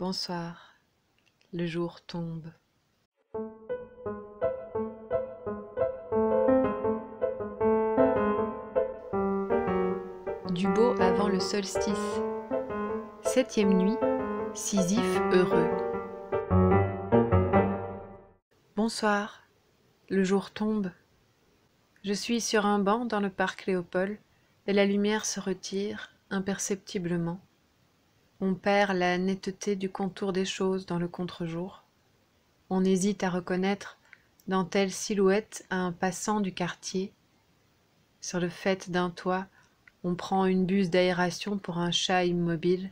Bonsoir, le jour tombe. Du beau avant le solstice. 7e nuit, Sisyphe heureux. Bonsoir, le jour tombe. Je suis sur un banc dans le parc Léopold et la lumière se retire imperceptiblement. On perd la netteté du contour des choses dans le contre-jour. On hésite à reconnaître dans telle silhouette un passant du quartier. Sur le faîte d'un toit, on prend une buse d'aération pour un chat immobile.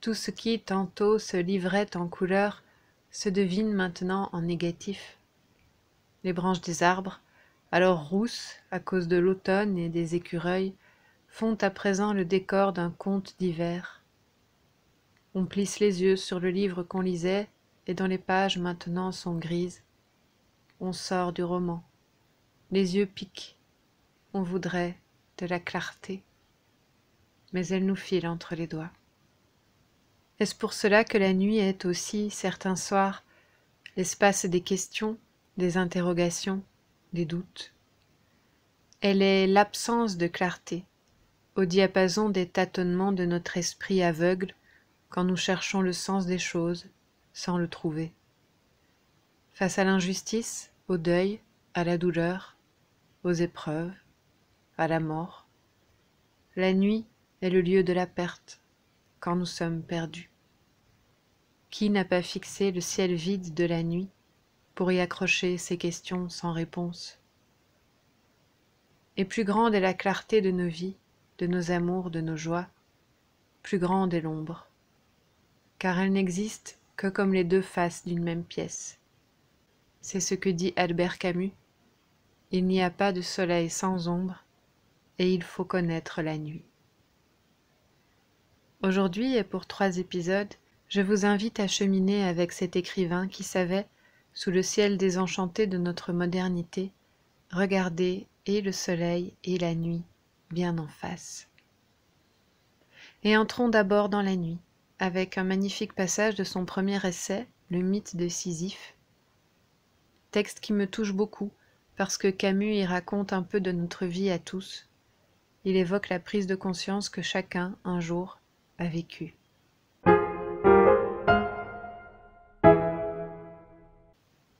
Tout ce qui, tantôt, se livrait en couleurs, se devine maintenant en négatif. Les branches des arbres, alors rousses à cause de l'automne et des écureuils, font à présent le décor d'un conte d'hiver. On plisse les yeux sur le livre qu'on lisait et dont les pages maintenant sont grises. On sort du roman. Les yeux piquent. On voudrait de la clarté. Mais elle nous file entre les doigts. Est-ce pour cela que la nuit est aussi, certains soirs, l'espace des questions, des interrogations, des doutes? Elle est l'absence de clarté, au diapason des tâtonnements de notre esprit aveugle, quand nous cherchons le sens des choses sans le trouver. Face à l'injustice, au deuil, à la douleur, aux épreuves, à la mort, la nuit est le lieu de la perte, quand nous sommes perdus. Qui n'a pas fixé le ciel vide de la nuit pour y accrocher ces questions sans réponse? Et plus grande est la clarté de nos vies, de nos amours, de nos joies, plus grande est l'ombre, car elle n'existe que comme les deux faces d'une même pièce. C'est ce que dit Albert Camus. Il n'y a pas de soleil sans ombre, et il faut connaître la nuit. Aujourd'hui, et pour 3 épisodes, je vous invite à cheminer avec cet écrivain qui savait, sous le ciel désenchanté de notre modernité, regarder et le soleil et la nuit bien en face. Et entrons d'abord dans la nuit, avec un magnifique passage de son premier essai, Le mythe de Sisyphe, texte qui me touche beaucoup, parce que Camus y raconte un peu de notre vie à tous. Il évoque la prise de conscience que chacun, un jour, a vécue.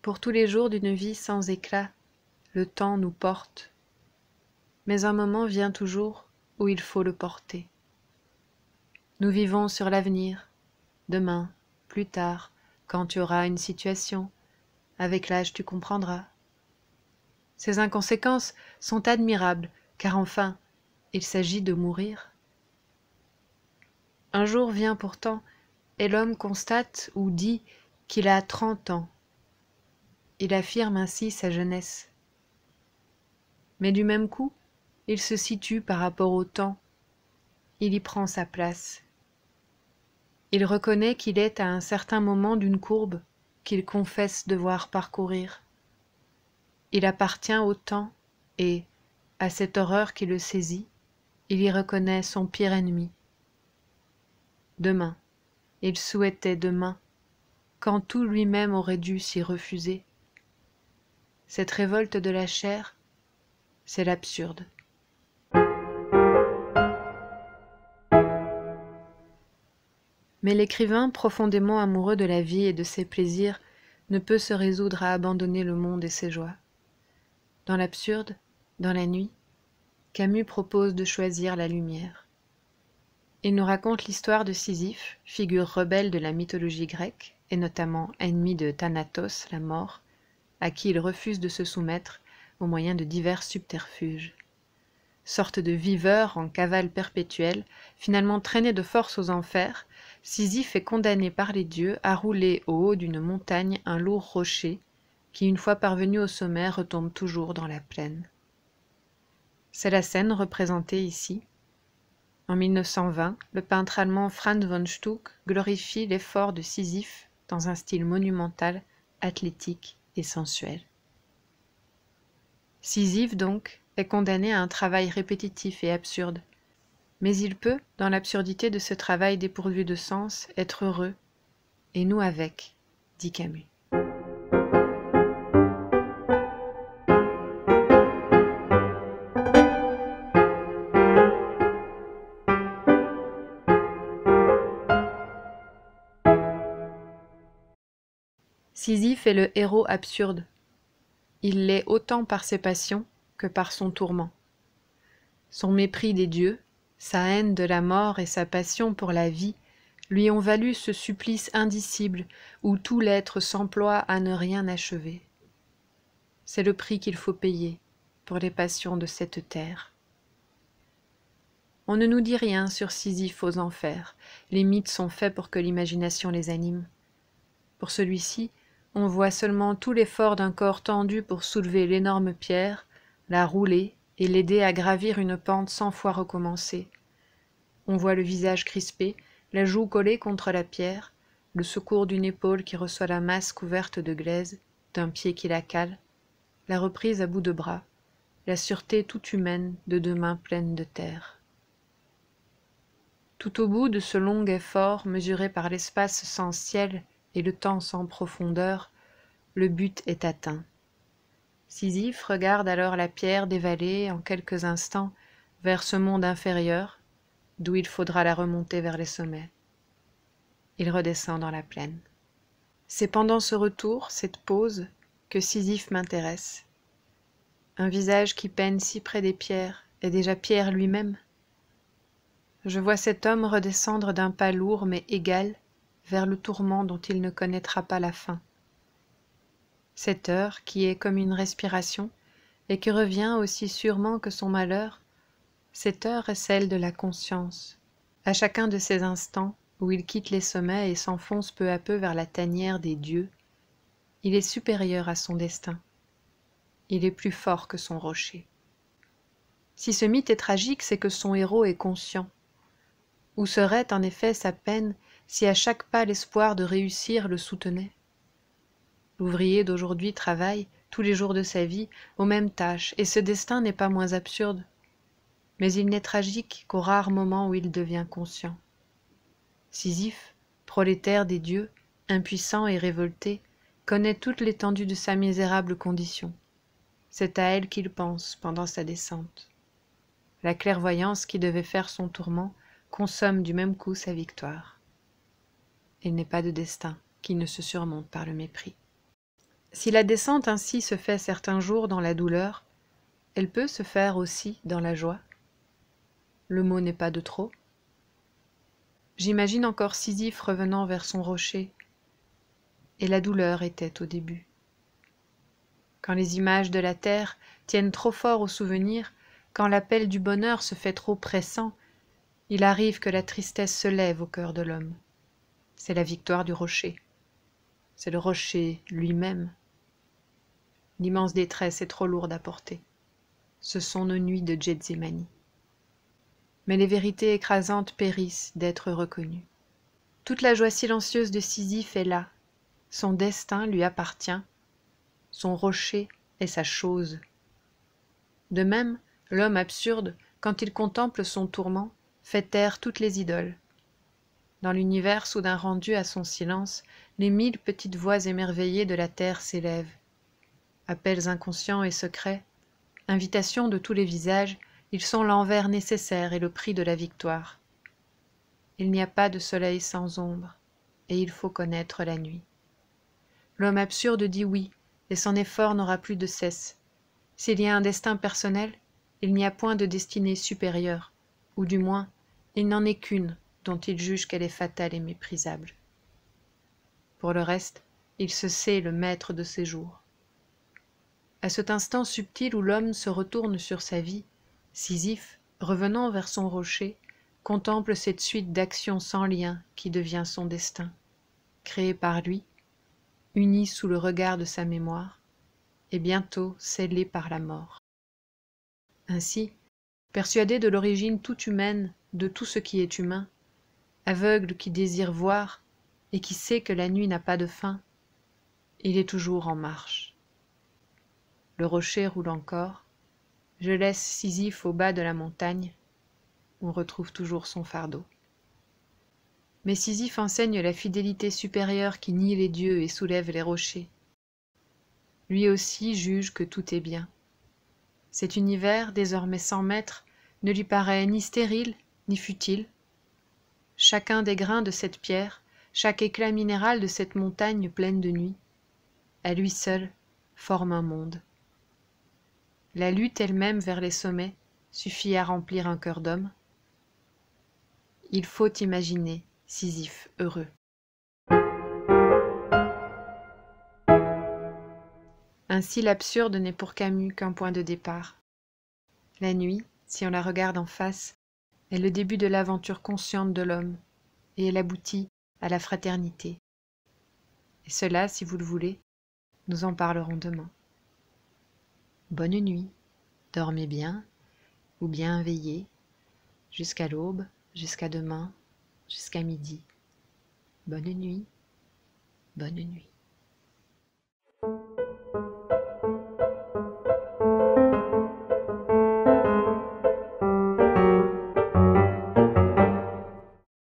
Pour tous les jours d'une vie sans éclat, le temps nous porte. Mais un moment vient toujours où il faut le porter. Nous vivons sur l'avenir, demain, plus tard, quand tu auras une situation, avec l'âge tu comprendras. Ces inconséquences sont admirables, car enfin, il s'agit de mourir. Un jour vient pourtant, et l'homme constate ou dit qu'il a 30 ans. Il affirme ainsi sa jeunesse. Mais du même coup, il se situe par rapport au temps. Il y prend sa place. Il reconnaît qu'il est à un certain moment d'une courbe qu'il confesse devoir parcourir. Il appartient au temps et, à cette horreur qui le saisit, il y reconnaît son pire ennemi. Demain, il souhaitait demain, quand tout lui-même aurait dû s'y refuser. Cette révolte de la chair, c'est l'absurde. Mais l'écrivain, profondément amoureux de la vie et de ses plaisirs, ne peut se résoudre à abandonner le monde et ses joies. Dans l'absurde, dans la nuit, Camus propose de choisir la lumière. Il nous raconte l'histoire de Sisyphe, figure rebelle de la mythologie grecque, et notamment ennemi de Thanatos, la mort, à qui il refuse de se soumettre au moyen de divers subterfuges. Sorte de viveur en cavale perpétuelle, finalement traîné de force aux enfers, Sisyphe est condamné par les dieux à rouler au haut d'une montagne un lourd rocher qui, une fois parvenu au sommet, retombe toujours dans la plaine. C'est la scène représentée ici. En 1920, le peintre allemand Franz von Stuck glorifie l'effort de Sisyphe dans un style monumental, athlétique et sensuel. Sisyphe, donc, est condamné à un travail répétitif et absurde, Mais il peut, dans l'absurdité de ce travail dépourvu de sens, être heureux, et nous avec, dit Camus. Sisyphe est le héros absurde. Il l'est autant par ses passions que par son tourment. Son mépris des dieux, sa haine de la mort et sa passion pour la vie lui ont valu ce supplice indicible où tout l'être s'emploie à ne rien achever. C'est le prix qu'il faut payer pour les passions de cette terre. On ne nous dit rien sur Sisyphe aux enfers, les mythes sont faits pour que l'imagination les anime. Pour celui-ci, on voit seulement tout l'effort d'un corps tendu pour soulever l'énorme pierre, la rouler et l'aider à gravir une pente 100 fois recommencée. On voit le visage crispé, la joue collée contre la pierre, le secours d'une épaule qui reçoit la masse couverte de glaise, d'un pied qui la cale, la reprise à bout de bras, la sûreté toute humaine de 2 mains pleines de terre. Tout au bout de ce long effort mesuré par l'espace sans ciel et le temps sans profondeur, le but est atteint. Sisyphe regarde alors la pierre dévaler en quelques instants vers ce monde inférieur, d'où il faudra la remonter vers les sommets. Il redescend dans la plaine. C'est pendant ce retour, cette pause, que Sisyphe m'intéresse. Un visage qui peine si près des pierres est déjà Pierre lui-même. Je vois cet homme redescendre d'un pas lourd mais égal vers le tourment dont il ne connaîtra pas la fin. Cette heure qui est comme une respiration et qui revient aussi sûrement que son malheur, cette heure est celle de la conscience. À chacun de ces instants où il quitte les sommets et s'enfonce peu à peu vers la tanière des dieux, il est supérieur à son destin. Il est plus fort que son rocher. Si ce mythe est tragique, c'est que son héros est conscient. Où serait en effet sa peine si à chaque pas l'espoir de réussir le soutenait? L'ouvrier d'aujourd'hui travaille, tous les jours de sa vie, aux mêmes tâches, et ce destin n'est pas moins absurde. Mais il n'est tragique qu'au rare moment où il devient conscient. Sisyphe, prolétaire des dieux, impuissant et révolté, connaît toute l'étendue de sa misérable condition. C'est à elle qu'il pense pendant sa descente. La clairvoyance qui devait faire son tourment consomme du même coup sa victoire. Il n'est pas de destin qui ne se surmonte par le mépris. Si la descente ainsi se fait certains jours dans la douleur, elle peut se faire aussi dans la joie. Le mot n'est pas de trop. J'imagine encore Sisyphe revenant vers son rocher, et la douleur était au début. Quand les images de la terre tiennent trop fort au souvenir, quand l'appel du bonheur se fait trop pressant, il arrive que la tristesse se lève au cœur de l'homme. C'est la victoire du rocher. C'est le rocher lui-même. L'immense détresse est trop lourde à porter. Ce sont nos nuits de Gethsémani. Mais les vérités écrasantes périssent d'être reconnues. Toute la joie silencieuse de Sisyphe est là. Son destin lui appartient. Son rocher est sa chose. De même, l'homme absurde, quand il contemple son tourment, fait taire toutes les idoles. Dans l'univers soudain rendu à son silence, les 1000 petites voix émerveillées de la terre s'élèvent. Appels inconscients et secrets, invitations de tous les visages, ils sont l'envers nécessaire et le prix de la victoire. Il n'y a pas de soleil sans ombre, et il faut connaître la nuit. L'homme absurde dit oui, et son effort n'aura plus de cesse. S'il y a un destin personnel, il n'y a point de destinée supérieure, ou du moins, il n'en est qu'une dont il juge qu'elle est fatale et méprisable. Pour le reste, il se sait le maître de ses jours. À cet instant subtil où l'homme se retourne sur sa vie, Sisyphe, revenant vers son rocher, contemple cette suite d'actions sans lien qui devient son destin, créée par lui, unie sous le regard de sa mémoire, et bientôt scellée par la mort. Ainsi, persuadé de l'origine toute humaine de tout ce qui est humain, aveugle qui désire voir et qui sait que la nuit n'a pas de fin, il est toujours en marche. Le rocher roule encore, je laisse Sisyphe au bas de la montagne, on retrouve toujours son fardeau. Mais Sisyphe enseigne la fidélité supérieure qui nie les dieux et soulève les rochers. Lui aussi juge que tout est bien. Cet univers, désormais sans maître, ne lui paraît ni stérile ni futile. Chacun des grains de cette pierre, chaque éclat minéral de cette montagne pleine de nuit, à lui seul, forme un monde. La lutte elle-même vers les sommets suffit à remplir un cœur d'homme. Il faut imaginer Sisyphe heureux. Ainsi l'absurde n'est pour Camus qu'un point de départ. La nuit, si on la regarde en face, est le début de l'aventure consciente de l'homme, et elle aboutit à la fraternité. Et cela, si vous le voulez, nous en parlerons demain. Bonne nuit, dormez bien, ou bien veillez, jusqu'à l'aube, jusqu'à demain, jusqu'à midi. Bonne nuit, bonne nuit.